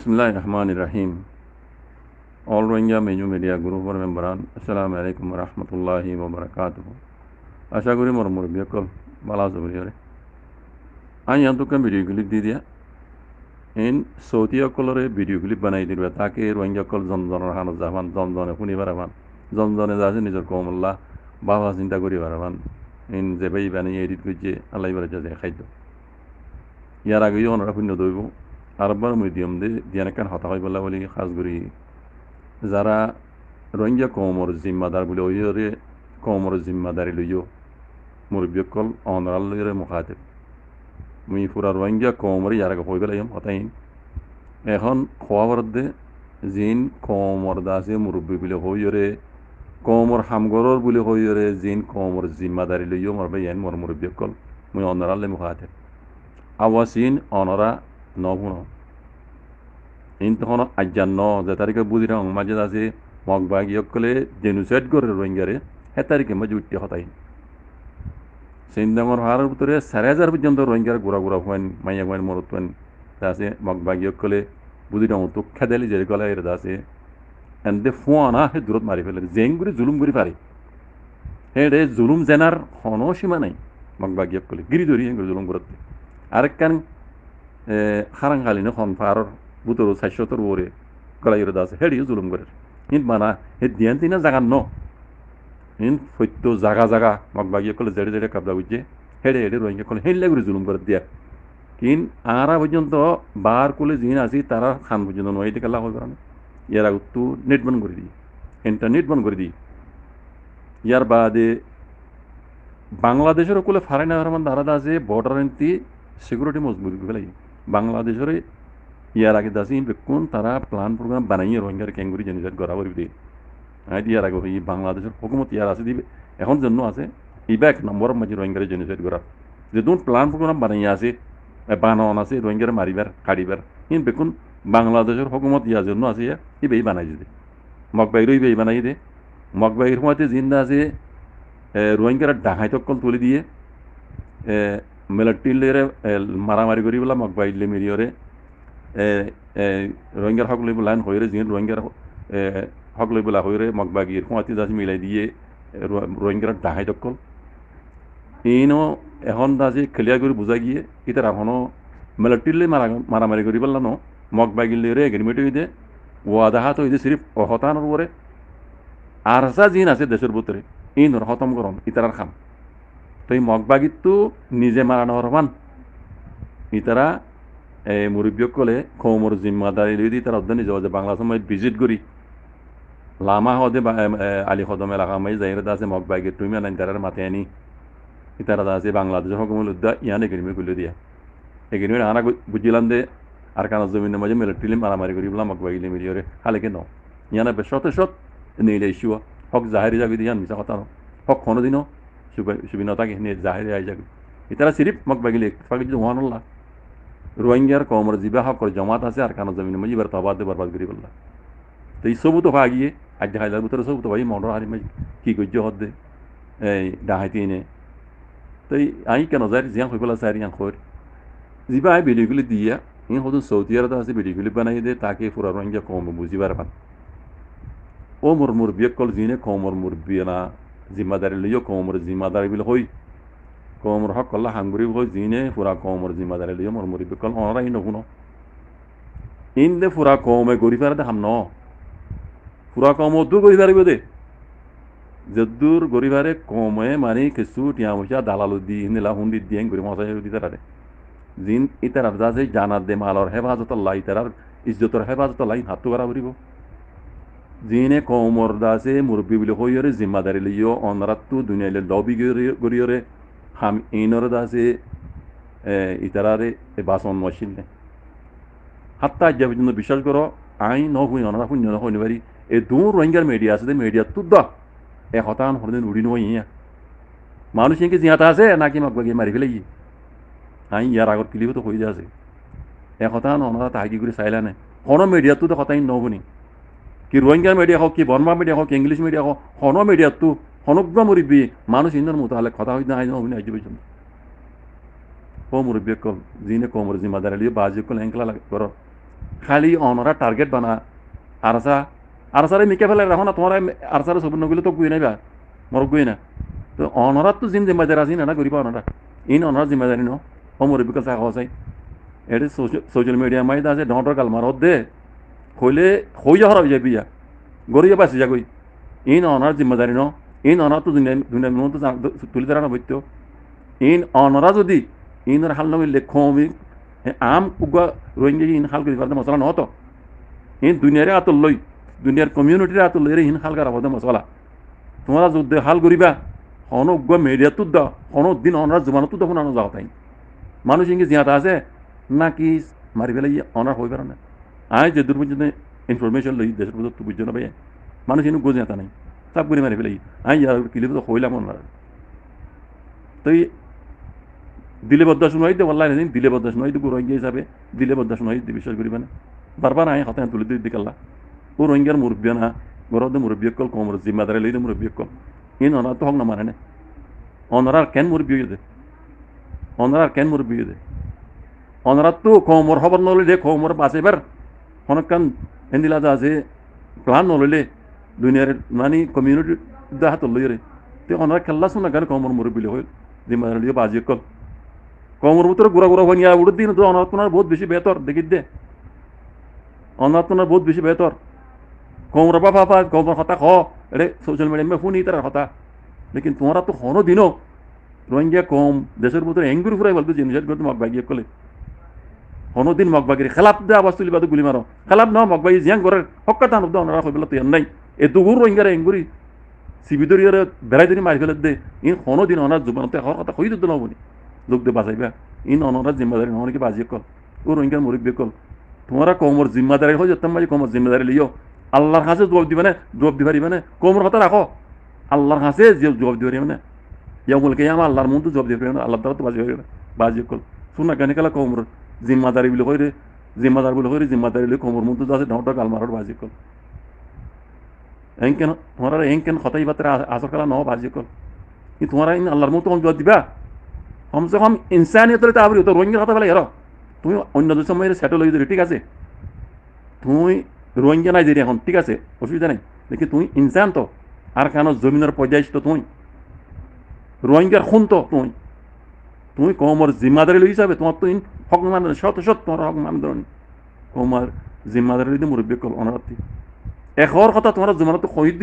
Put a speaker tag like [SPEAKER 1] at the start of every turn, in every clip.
[SPEAKER 1] Bismillahirrahmanirrahim. All Rohingya Menu Media Group memberan. Assalamualaikum warahmatullahi wabarakatuh. আশা করি মোর মুরব্বী সকল ভালো আছে বলি ওরে আমি তোকে ভিডিও ক্লিপ দি দিয়া ইন সৌদি সকলরে ভিডিও ক্লিপ বানাই দিবে তাকে রোহিঙ্গা সকল জনজনের হানো যাবান জনজনে শুনি পারাবান জনজনে যাচ্ছে নিজের কমল্লা বাবা চিন্তা করি পারাবান ইন যে ভাই বানিয়ে এডিট করছে আল্লাহ বারে যে খাদ্য ইয়ার আগেও ওনারা শূন্য দইব আরবার মিডিয়াম দিয়ে কেন হতা হয় বলা বলি খাস করি যারা রোহিঙ্গা কমর জিম্মাদার বলে ওইরে কমর জিম্মাদারি লইও মুরব্বী সকল অনরালের মুখাতিব মুই পুরা রোহিঙ্গা কমরে ইয়ার আগে হয়ে গেলাম হতাইন এখন খোয়াবার দে জিন কমর দাসে মুরব্বী বলে হইরে কমর হামগরর বলে হইরে জিন কমর জিম্মাদারি লইও মর ভাই মোর মুরব্বী সকল মুই অনরালে মুখাতিব আওয়াসিন অনরা নভুন ইন তখন আজ্ঞান ন যে তারিখে বুঝিরা মাঝে আছে মগবাগি সকলে জেনুসাইড করে রোহিঙ্গারে হে তারিখে মাঝে উঠতে হতাই সিন্দামর হারের ভিতরে 4,000 পর্যন্ত রোহিঙ্গার ঘোরা ঘোরা হয়েন মাইয়া হয়েন মরত হয়েন আছে মগবাগি সকলে বুঝিরা তো খেদালি যে গলা এর আছে এনদে ফুয়ানা হে দূরত মারি ফেলে জেং করে জুলুম করে পারে হে রে জুলুম জেনার কোনো সীমা নাই মগবাগি সকলে গিরি ধরি জুলুম করতে আরেকখান হারাংখালিনো খন ফারর বুতর 400 ওরে গলাই এর আছে হেডিও জুলুম করে হিন মানা হে দিয়ান তিনা জাগান ন হিন সত্য জাগা জাগা মগবাগি সকলে জেড়ে জেড়ে কাবলা বুঝছে হেডে হেডে রোহিঙ্গা সকলে হেনলে করে জুলুম করে দিয়া কিন আরা পর্যন্ত বার কুলে জিন আসি তারা খান পর্যন্ত নয় দিকে লাভ করে না ইয়ার আগতো নেট বন্ধ করে দিই ইন্টারনেট বন্ধ করে দিই ইয়ার বাদে বাংলাদেশের কুলে ফারাই না মানে দাঁড়াদা আছে বর্ডার এন্টি সিকিউরিটি মজবুত করে বাংলাদেশের ইয়ার আগে দাসি বেকুন তারা প্ল্যান প্রোগ্রাম বানাইয়ে রোহিঙ্গার ক্যাঙ্গুরি জেনিসাইড করা করি দিয়ে ইয়ার আগে এই বাংলাদেশের হুকুমত ইয়ার আছে দিবে এখন জন্য আছে ইবা 1 নম্বর মাঝে রোহিঙ্গার জেনিসাইড করা যেদুন প্ল্যান প্রোগ্রাম বানাইয়ে আছে বানাওয়ান আছে রোহিঙ্গার মারিবার কাড়িবার কিন্তু বেকুন বাংলাদেশের হুকুমত ইয়ার জন্য আছে ইবেই বানাই দিতে মগবাইরও ইবেই বানাই দে মগবাইর সময়তে জিন্দা আছে রোহিঙ্গার ডাহাই তক্কল তুলে দিয়ে মিলিটারিরে মারামারি করি বলা মগবাইলে মিরিয়রে রোহিঙ্গার হক লইব লাইন হইরে যিন রোহিঙ্গার হক লইব লা হইরে মগবাগির সময়তে যাচ্ছে মিলাই দিয়ে রোহিঙ্গার ডাহাই তক্কল ইনো এখন দাসে ক্লিয়ার করে বুঝা গিয়ে ইতার এখনো মিলিটারিলে মারামারি করি বললা ন মগবাগিলে এগ্রিমেন্ট হইতে ওয়াদা হাত হইতে সিরিফ হতানোর উপরে আর জিন আছে দেশের ভিতরে ইনর খতম করম ইতারার খাম তো এই মগবাগিত নিজে মারানো হরমান ইতারা মুরব্বী সকলে কৌমর জিম্মাদারি লই দি তারা অধ্যয়ন নিজে বাংলা সময় ভিজিট করি লামা হদে আলী কদম এলাকা মাই যাইরে আছে মগবাগির তুমি আনাই তারার মাথায় আনি ইতারা আছে বাংলাদেশের হুকুমত উদ্যা ইয়ান এগ্রিমেন্ট করলে দিয়া এগ্রিমেন্ট আনা বুঝিলাম দে আর কানা জমিনের মাঝে মিলিটারি মারামারি করি বলা মগবাগিলে মিলিয়রে হালেকে ন ইয়ানা বেশতে সত নেইলে ইস্যু হক জাহেরি যাবি দিয়ান মিছা কথা ন হক কোনোদিনও সুবিনতাকে নিয়ে জাহেরি আই যাবে ইতারা সিরিফ মগবাগিলে ফাঁকি যদি ওয়ানুল্লাহ রোহিঙ্গার কমর জিবা হকর জমাত আছে আর কানা জমিনের মাঝে এবার তবাদ বরবাদ করি বললা তো এই সবু তো ভাগিয়ে আজ হাজার ভিতরে সবু তো ভাই মন্ডর হারি মাঝে কি করছ হদ্দে এই ডাহাইতে এনে তো আই কেন যাই জিয়ান হয়ে পেলা চারি আং খর জিবা আই ভিডিওগুলি দিয়া ইন হতো সৌদি আরব আছে ভিডিওগুলি বানাই দে তাকে পুরা রোহিঙ্গা কম বুঝিবার পান ও মোর মুরব্বী কল জিনে কমর মুরব্বী না জিম্মাদারি লইও কমর জিম্মাদারি বলে হই কমর হক কল্লা হাঙ্গুরি হই জিনে পুরা কমর জিম্মাদারি লইও মোর মুরব্বী কল অনরা ইন হুনো ইন দে পুরা কমে গরি ফেরাতে হাম ন পুরা কম দূর গরি পারিব দে যদুর গরি পারে কমে মানে কিছু টিয়া মশা দালালু দি নিলা হুন্দি দিয়ে গরি মশাই দিতে পারে জিন ইতার যাচ্ছে জানার দে মালর হেফাজত লাই তার ইজ্জতর হেফাজত লাই হাত করা করিব জিনে কমর দাসে মুরব্বী বলে হইরে জিম্মাদারি লইও অনরাত্তু দুনিয়ালে লবি গরিয়রে হাম ইনর দাসে ইতারারে বাসন মশিল নে হাত্তা আজ পর্যন্ত বিশ্বাস করো আই ন হুই অনরা শূন্য ন হইনি পারি এই দূর রোহিঙ্গার মিডিয়া আছে মিডিয়া তুদ এ হতান হরদিন উড়ি নয় ইয়া মানুষ ইনকে জিহাতা আছে নাকি মগবাগি মারি ফেলে ই আই ইয়ার আগত ক্লিপ তো হয়ে যাচ্ছে এ হতান অনরা তাহাকি করে চাইলা নে কোনো মিডিয়া তো হতাই নবনি কি রোহিঙ্গার মিডিয়া হোক কি বর্মা মিডিয়া হোক ইংলিশ মিডিয়া হোক হন মিডিয়া তো হনগ্র মুরব্বী মানুষ ইন্দর মতো হলে কথা হইতে আই নবনি আজ পর্যন্ত ও মুরব্বী কল জিনে কমর জিম্মাদারি লিয়ে বাজি কল এঙ্কলা করো খালি অনরা টার্গেট বানা আরসা আরসারে মিকে ফেলে রাখো না তোমার আরসারে সব নগুলো তো গুই নাইবা মর গুই না তো অনরাত তো জিম্মেদার আছি না করিবা অনরা ইন অনরা জিম্মেদারি ন অমর বিকল চা খাওয়া চাই এটি সোশ্যাল মিডিয়া মাই আছে ডর কালমারত দে হইলে হই যা হরা যাবি যা গড়িয়ে পাইছে যা কই ইন অনার জিম্মেদারি ন ইন অনার তো দুনিয়া দুনিয়ার মতো তুলি তারা না বৈত্য ইন অনরা যদি ইনর হাল নমিলে খমি আম কুগা রোহিঙ্গা ইন হাল করি পারতে মশলা নহতো ইন দুনিয়ারে আতল লই দুনিয়ার কমিউনিটির আতল লই ইন হাল করা পারতে মশলা তোমরা যদি হাল করিবা হন উগ্র মিডিয়াত দা হন দিন অনার জমানত তখন আনো যাওয়া তাই মানুষ ইংকে জিয়াতা আছে নাকি মারি ফেলে অনার হয়ে পারে না আয় যে দুর্বল ইনফরমেশন লই দেশের মধ্যে তো বুঝছো না ভাই মানুষ এনে গোজ নেতা নাই চাপ করে মারি ফেলে আই ইয়ার কিলিপ তো হইলাম ওনার তো দিলে বদ্দা শুনাই দে বললাই না দিলে বদ্দা শুনাই দে রোহিঙ্গা হিসাবে দিলে বদ্দা শুনাই দে বিশ্বাস করিবে না বারবার আয় হাতে তুলে দিয়ে দিকাল্লা ও রোহিঙ্গার মুরব্বী না গরদ মুরব্বী কল কমর জিম্মাদারে লই মুরব্বী কল ইন অনার তো হক না মানে না অনার কেন মুরব্বী দে অনার কেন মুরব্বী দে অনার তো কমর খবর নলে দে কমর বাঁচেবার অনেকক্ষণ হেন্দিলা আছে প্লান নললে দুনিয়ার মানে কমিউনিটি হাত লই রে তো অনার খেলা শোনা কেন কমর মুরব্বী হইল জিম্মাদারে লিয়ে বাজি কল কমর ভিতরে গুড়া গুড়া হয়ে উড়ে দিন তো অনার তোমার বহুত বেশি বেহতর দেখি দে অনার তোমার বহুত বেশি বেহতর কমর বাবা কমর হতা খ এরে সোশ্যাল মিডিয়া ফোন তার হতা লেকিন তোমারা তো হনো দিনও রোহিঙ্গা কম দেশের ভিতরে এঙ্গুরি ফুরাই বলতো জিনিস করতে মগবাগিয়ে কলে হনো দিন মগবাগির খেলাপ দে আবাস তুলি বাদ গুলি মারো খেলাপ না মগবাগি জিয়াং করে হক্কা টান ওনারা হয়ে তো নাই এ দুগুর রোহিঙ্গারে এঙ্গুরি সিবিদরিয়ারে বেড়াই দিন মারি ফেলে দে ইন হনো দিন অনার জুবানতে হওয়ার কথা হই দিতে নবনি লোক দে বাঁচাইবা ইন অনরা জিম্মাদারি নহনকে বাজিয়ে কল ও রোহিঙ্গার মুরব্বী কল তোমরা কমর জিম্মাদারি হয়ে যেতাম মাঝে কমর জিম্মাদারি লিও আল্লাহর কাছে জবাব দিবে না জবাব দিবারি মানে কমর কথা রাখো আল্লাহর কাছে জবাব দিবারি মানে ইয়া বলকে আমার আল্লাহর মন তো জবাব দিবে না আল্লাহ তারা তো বাজিয়ে কল শুনা কেন খেলা কমর জিম্মাদারি বলে কই রে জিম্মাদার বলে কই রে জিম্মাদারি লে কমর মন তো আছে ঢাউটা কালমারর বাজিয়ে কল এঙ্কেন তোমরা এঙ্কেন কথাই বাতরা আসর খেলা ন বাজিয়ে কল কি তোমরা ইন আল্লাহর মন তো জবাব দিবা কমসে কম ইনসানিয়তের তো আবরি তো রোহিঙ্গার কথা বলে এর তুমি অন্য দেশের সময় সেটেল হয়ে যাবে ঠিক আছে তুমি রোহিঙ্গা নাই যে এখন ঠিক আছে অসুবিধা নেই দেখি তুমি ইনসান তো আর কেন জমিনের পর্যায়ে তো তুমি রোহিঙ্গার খুন তো তুমি কমর জিম্মাদারি লই হিসাবে তোমার তো হক মান শত শত তোমার হক মান ধরুন কমর জিম্মাদারি লইতে মুরব্বী কল অনারতি এখর কথা তোমার জমানত শহীদ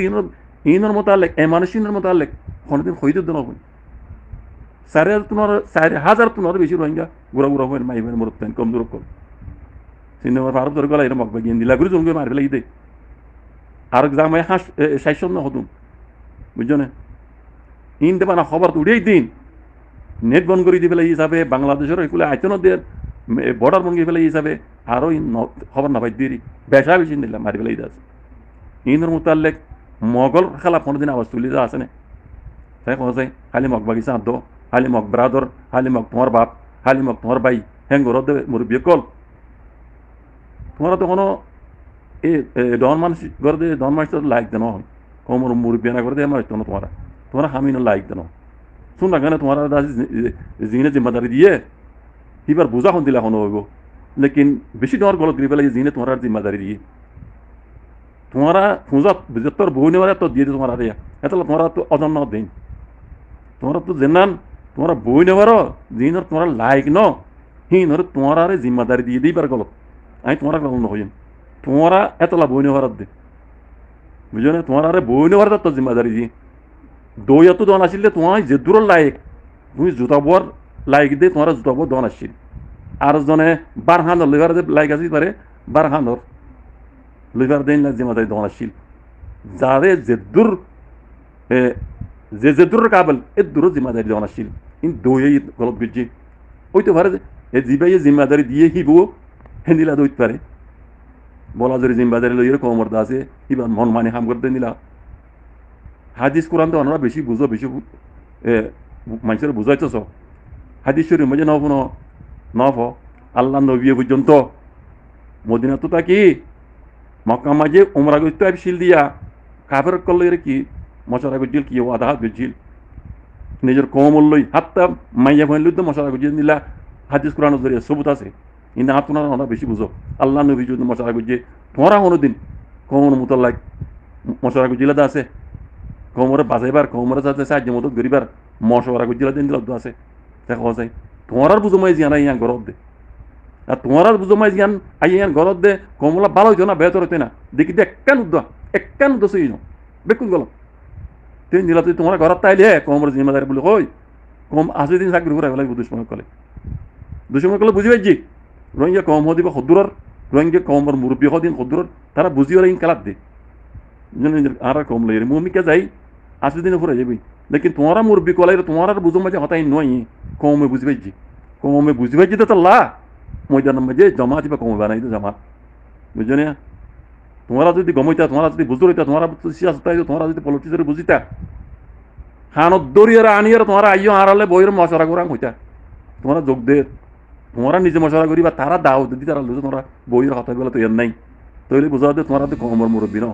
[SPEAKER 1] ইনের মোতালেক এমানুষিনের মোতালেক কোনোদিন শহীদ দিন হবে 4,000 তোমার বেশি রোহিঙ্গা গুড়া গুড়া হয়ে মাইবেন মরতেন কম দূর কল সিনেমার ভারত ধরে গেলা এটা মকবা গিয়ে দিলা করে জমকে মারি ফেলাই দে আর জামাই হাঁস 600 না হতুন বুঝছো না ইন দেবা না খবর তো উড়েই দিন নেট বন্ধ করে দিয়ে ফেলে হিসাবে বাংলাদেশের এগুলো আইতনো দিয়ে বর্ডার বন্ধ করে ফেলে হিসাবে আরও খবর না পাই দিয়ে বেশা বেশি দিলাম মারি ফেলাই আছে ইনের মোতালেক মগল খেলা কোনোদিন আওয়াজ তুলি যা আছে না তাই কথা চাই খালি মগ বাগিচা আদ খালি মগ ব্রাদর খালি মগ তোমার বাপ খালি মগ তোমার ভাই হ্যাঁ ঘরত মুরব্বী কল তোমরা তো কোনো এই ডন মানুষ করে দিয়ে ডন মানুষ লাইক দেন হয় কমর মুরব্বী না করে দিয়ে আমার হইতো না তোমরা হামিনো লাইক দেন শুন না কেন তোমার জিনে জিম্মাদারি দিয়ে এবার বোঝা হন দিলা হন হইব লেকিন বেশি ডর গলত দিয়ে পেলাই জিনে তোমার জিম্মাদারি দিয়ে তোমরা ফুঁজত তোর বউ নেওয়ার তো দিয়ে তোমার আরে এত তোমরা তো অজন্য দিন তোমরা তো জেনান তোমরা বই নেওয়ারও জিনর তোমরা লাইক ন হিনর তোমার আরে জিম্মাদারি দিয়ে দিবার গলত আমি তোমার গল নহইম তোমরা এতলা বই নেওয়ার দে বুঝো না তোমার আরে বই নেওয়ার তো জিম্মাদারি দিয়ে দই এত দন আসলে তোমার যে দূর লাইক তুমি জুতা বোয়ার লাইক দিয়ে তোমার জুতা বোর দন আসছিল আর জনে বারহানর লিভার লাইক আসি পারে বারহানর লিভার দেন জিম্মাদারি দন আসছিল যারে যে দূর যে দূরের কাবল এ দূর জিম্মাদারি দন আসছিল ইন দই গলত বুঝছি ওই তো পারে এ জিবাই জিম্মাদারি দিয়ে হিব হেন্দিলা দইতে পারে বলা যদি জিম্মাদারি লইয়ে কমরদা আছে এবার মন মানে হাম করতে নিলা হাদিস কোরআন তো আমরা বেশি বুঝো বেশি মানুষের বুঝাইতেছ হাদিস শরীফ মধ্যে নফ আল্লাহ নবী পর্যন্ত মদিনা তো কি মক্কা মাঝে উমরা করতে শিল দিয়া কাফের করলে কি মশলা করছিল কি আধা হাত করছিল নিজের কমল লই হাতটা মাইয়া ভাইল তো মশলা করছিল নিলা হাদিস কোরআন জরিয়া সবুত আছে ইন হাত তোমরা আমরা বেশি বুঝো আল্লাহ নবী যদি মশারা গুজে তোমরা কোনোদিন কমর মুতাল্লাক মশারা গুজিলাদা আছে কমরে বাজাইবার কমরে যাতে সাহায্য মদত করিবার মশারা গুজিলা দিন দিল আছে দেখা যায় তোমার বুঝমাই জিয়ানা ইয়ান গরত দে আর তোমার বুঝমাই জিয়ান আইয়ান গরত দে কমলা ভালো হইতো না বেহতর হইতে না দেখি দে একখান উদ্দা সই ন বেকুন গেল তিন দিলা তুই তোমার ঘরত তাইলে কমর জিম্মাদারি বলে কই কম আসে দিন চাকরি করে ফেলাই দুসময় কলে বুঝি পাইছি রোহিঙ্গা কম হদিব সদূৰৰ রোহিঙ্গা কমর মুরব্বী হদিন সদূৰৰ তারা বুঝি ওরা ইন কালাত দে আর কম লই মুমিকে যাই আসে দিন ফুরে যাবি লেকিন তোমারা মুরব্বী কলাই তোমার বুঝো মাঝে হতাই নয় কমে বুঝি পাইছি তো লা ময়দানের মাঝে জমা দিবা কমে বানাই তো জমা বুঝছো না তোমরা যদি গমইতা তোমরা যদি বুঝো রইতা তোমরা সিয়াসত তোমরা যদি পলিটিক্সের বুঝিতা হানত দরিয়ার আনিয়ার তোমরা আইও আড়ালে বইয়ের মশারা করাং হইতা তোমরা যোগ দে তোমরা নিজে মশারা করি বা তারা দাও দিদি তারা লুজো তোমরা বইয়ের হতা বেলা তো এর নাই তৈরি বুঝা দে তোমরা তো কমর মুরব্বী ন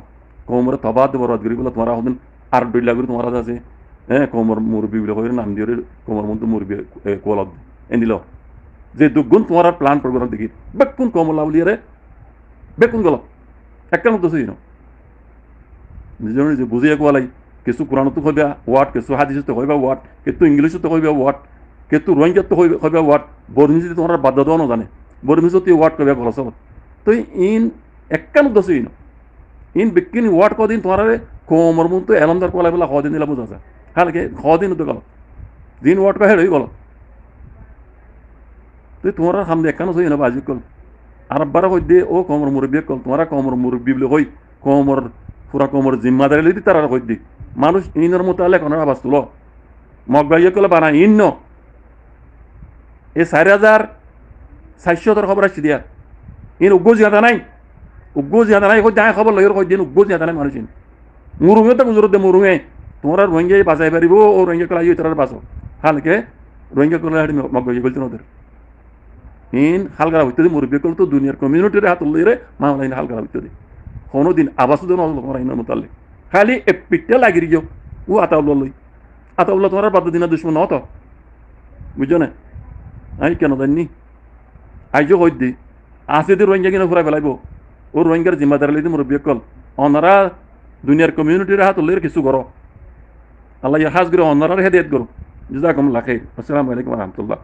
[SPEAKER 1] কমরে তবাদ বরাদ করি বলে তোমরা হদিন আর ডইলা করি তোমরা আছে হ্যাঁ কমর মুরব্বী বলে কই নাম দিয়ে কমর মধ্যে মুরব্বী কোয়ালত এনিল যে দুগুণ তোমার প্ল্যান প্রোগ্রাম দেখি বেকুন কমলা বলিয়ে বেকুন গেল একটা মতো সই ন নিজের নিজে বুঝিয়ে কোয়ালাই কিছু কোরআনতো কইবা ওয়ার্ড কিছু হাদিসতো কইবা ওয়ার্ড কিছু ইংলিশতো কইবা ওয়ার্ড কিছু রোহিঙ্গাতো কইবা ওয়ার্ড বর্মিজিতে তোমার বাদ দেওয়া ন জানে বর্মিজতে ওয়ার্ড কইবা গলছ তো ইন একটা মতো সই ন ইন বিকিন ওয়ার্ড কদিন তোমার কমর মতো এলন্দার কোয়ালাই বলা কদিন দিলা বুঝা যায় হালকে কদিন তো গেল দিন ওয়ার্ড কহে রই গেল তুই তোমার সামনে একখানো সই না বাজি কল আর বারা কই দে ও কমর মুরব্বী কল তোমার কমর মুরব্বী বলে কই কমর পুরা কমর জিম্মাদারি লই তারা কই দি মানুষ ইনের মতো আলে কোনো আবাস তুলো মগবাইয়ে কলে বানা ইন ন এই 4,400 খবর আসছে দিয়া ইন উগ্র জিয়াদা নাই কই যায় খবর লইর কই দিন উগ্র জিয়াদা নাই মানুষ মুরুঙে তো গুজরত দে মুরুঙে তোমরা রোহিঙ্গা বাঁচাই পারিব ও রোহিঙ্গা কলে আইও তারা বাঁচো হালকে রোহিঙ্গা কলে হাড়ি মগবাইয়ে বলতে নদের ইন হালগারা হইতে মুরব্বী কল তো দুনিয়ার কমিউনিটির হাত লইরে মামলা হালগারা হইতে কোনোদিন আবাস দেন তোমরা ইনার মোতালে খালি এক পিঠটা লাগি গিয়েও ও আতাউল্লাহ তোমার বাদ দিনা দুশ্মন নত বুঝছো না আই কেন জানি আইজো কই দি আসে দি রোহিঙ্গা কিনা ঘুরা ফেলাইব ও রোহিঙ্গার জিম্মাদারি লইতে মুরব্বী কল অনারা দুনিয়ার কমিউনিটির হাত লইরে কিছু করো আল্লাহ হাজ করে অনারার হেদায়েত করো জাযাকুমুল্লাহ খাইর আসসালামু আলাইকুম ওয়া রাহমাতুল্লাহ